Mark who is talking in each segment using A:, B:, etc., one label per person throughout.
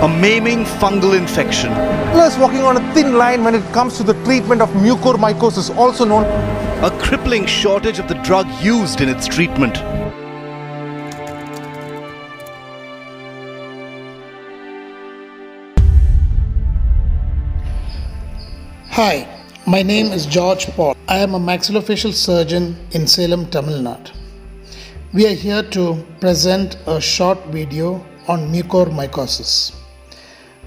A: a maiming fungal infection.
B: Plus, walking on a thin line when it comes to the treatment of mucormycosis, also known
A: A crippling shortage of the drug used in its treatment.
C: Hi, my name is George Paul. I am a maxillofacial surgeon in Salem, Tamil Nadu. We are here to present a short video on mucormycosis.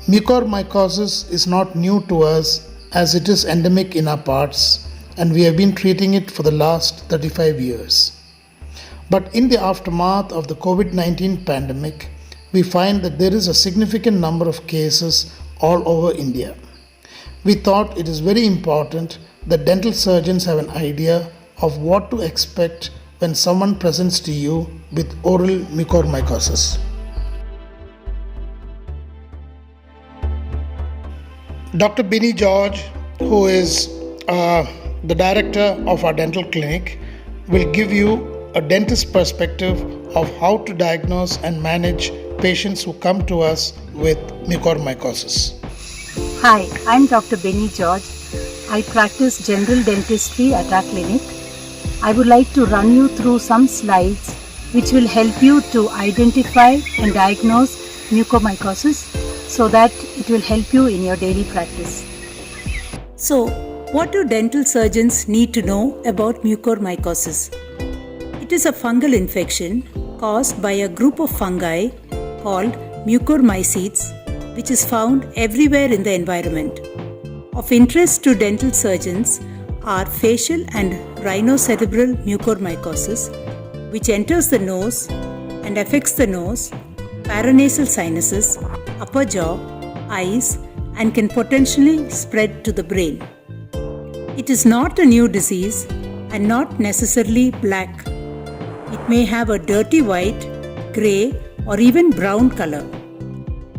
C: Mucormycosis is not new to us as it is endemic in our parts and we have been treating it for the last 35 years. But in the aftermath of the COVID-19 pandemic, we find that there is a significant number of cases all over India. We thought it is very important that dental surgeons have an idea of what to expect when someone presents to you with oral mucormycosis. Dr. Binny George, who is the director of our dental clinic, will give you a dentist perspective of how to diagnose and manage patients who come to us with mucormycosis.
D: Hi, I'm Dr. Binny George. I practice general dentistry at our clinic. I would like to run you through some slides which will help you to identify and diagnose mucormycosis so that it will help you in your daily practice. So, what do dental surgeons need to know about mucormycosis? It is a fungal infection caused by a group of fungi called mucormycetes, which is found everywhere in the environment. Of interest to dental surgeons are facial and rhinocerebral mucormycosis, which enters the nose and affects the nose, paranasal sinuses, upper jaw, eyes, and can potentially spread to the brain. It is not a new disease and not necessarily black. It may have a dirty white, grey, or even brown color.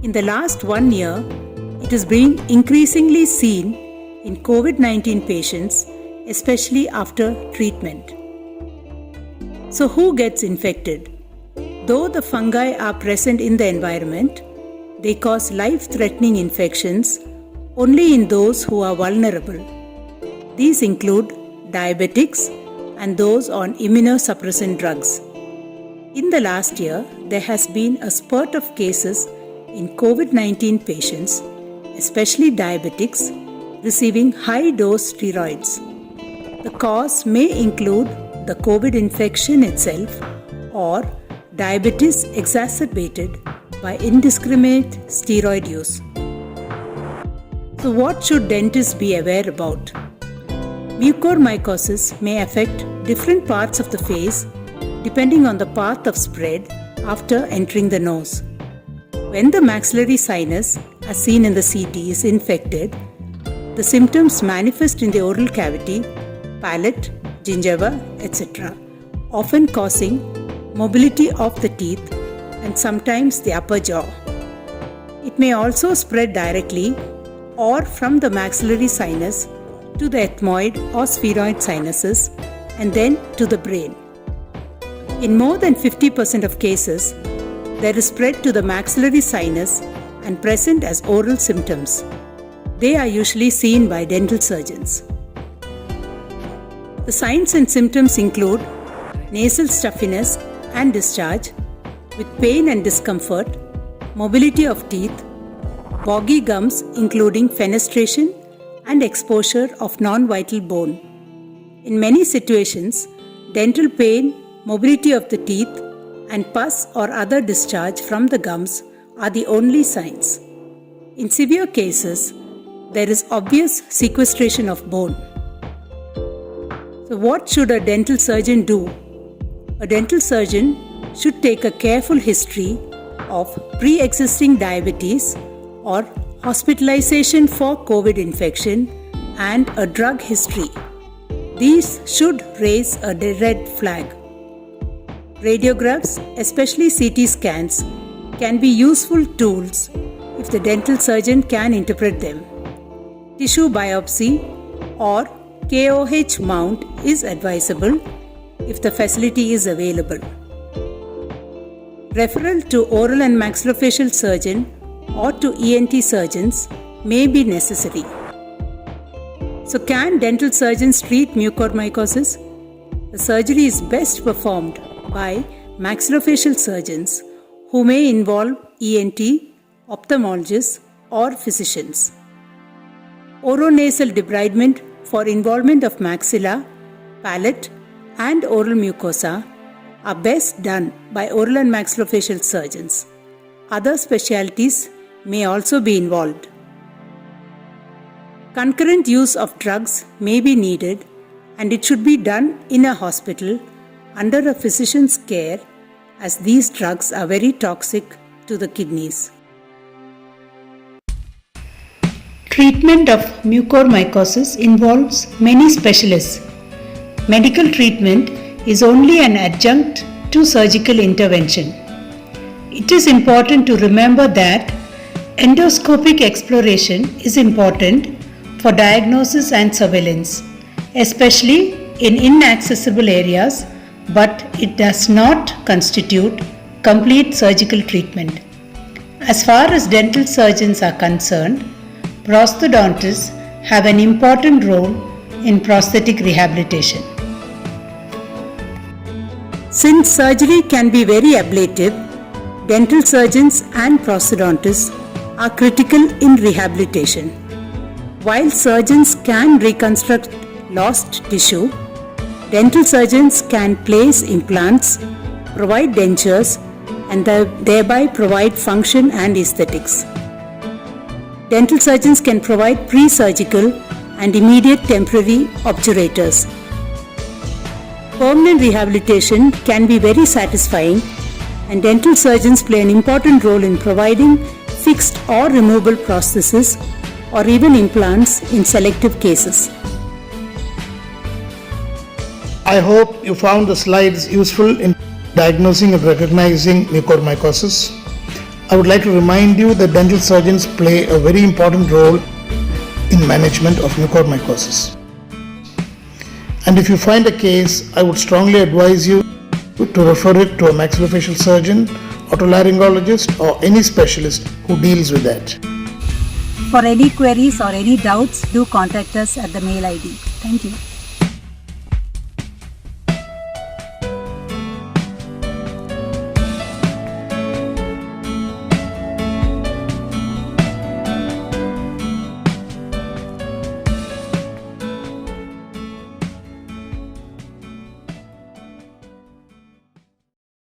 D: In the last 1 year, it is being increasingly seen in COVID-19 patients, especially after treatment. So who gets infected? Though the fungi are present in the environment, they cause life-threatening infections only in those who are vulnerable. These include diabetics and those on immunosuppressant drugs. In the last year, there has been a spurt of cases in COVID-19 patients, especially diabetics, receiving high-dose steroids. The cause may include the COVID infection itself or diabetes exacerbated by indiscriminate steroid use. So what should dentists be aware about? Mucormycosis may affect different parts of the face depending on the path of spread after entering the nose. When the maxillary sinus, as seen in the CT, is infected, the symptoms manifest in the oral cavity, palate, gingiva, etc., often causing mobility of the teeth and sometimes the upper jaw. It may also spread directly or from the maxillary sinus to the ethmoid or sphenoid sinuses and then to the brain. In more than 50% of cases, there is spread to the maxillary sinus and present as oral symptoms. They are usually seen by dental surgeons. The signs and symptoms include nasal stuffiness and discharge with pain and discomfort, mobility of teeth, boggy gums including fenestration and exposure of non-vital bone. In many situations, dental pain, mobility of the teeth, and pus or other discharge from the gums are the only signs. In severe cases, there is obvious sequestration of bone. So what should a dental surgeon do? A dental surgeon should take a careful history of pre-existing diabetes or hospitalization for COVID infection and a drug history. These should raise a red flag. Radiographs, especially CT scans, can be useful tools if the dental surgeon can interpret them. Tissue biopsy or KOH mount is advisable if the facility is available. Referral to oral and maxillofacial surgeon or to ENT surgeons may be necessary. So, can dental surgeons treat mucormycosis? The surgery is best performed by maxillofacial surgeons who may involve ENT, ophthalmologists, or physicians. Oronasal debridement for involvement of maxilla, palate, and oral mucosa are best done by oral and maxillofacial surgeons. Other specialties may also be involved. Concurrent use of drugs may be needed, and it should be done in a hospital under a physician's care, as these drugs are very toxic to the kidneys. Treatment of mucormycosis involves many specialists. Medical treatment is only an adjunct to surgical intervention. It is important to remember that endoscopic exploration is important for diagnosis and surveillance, especially in inaccessible areas, but it does not constitute complete surgical treatment. As far as dental surgeons are concerned, prosthodontists have an important role in prosthetic rehabilitation. Since surgery can be very ablative, dental surgeons and prosthodontists are critical in rehabilitation. While surgeons can reconstruct lost tissue, dental surgeons can place implants, provide dentures, and thereby provide function and aesthetics. Dental surgeons can provide pre-surgical and immediate temporary obturators. Permanent rehabilitation can be very satisfying, and dental surgeons play an important role in providing fixed or removable prostheses or even implants in selective cases.
C: I hope you found the slides useful in diagnosing and recognizing mucormycosis. I would like to remind you that dental surgeons play a very important role in management of mucormycosis. And if you find a case, I would strongly advise you to refer it to a maxillofacial surgeon, otolaryngologist, or any specialist who deals with that.
D: For any queries or any doubts, do contact us at the mail ID. Thank you.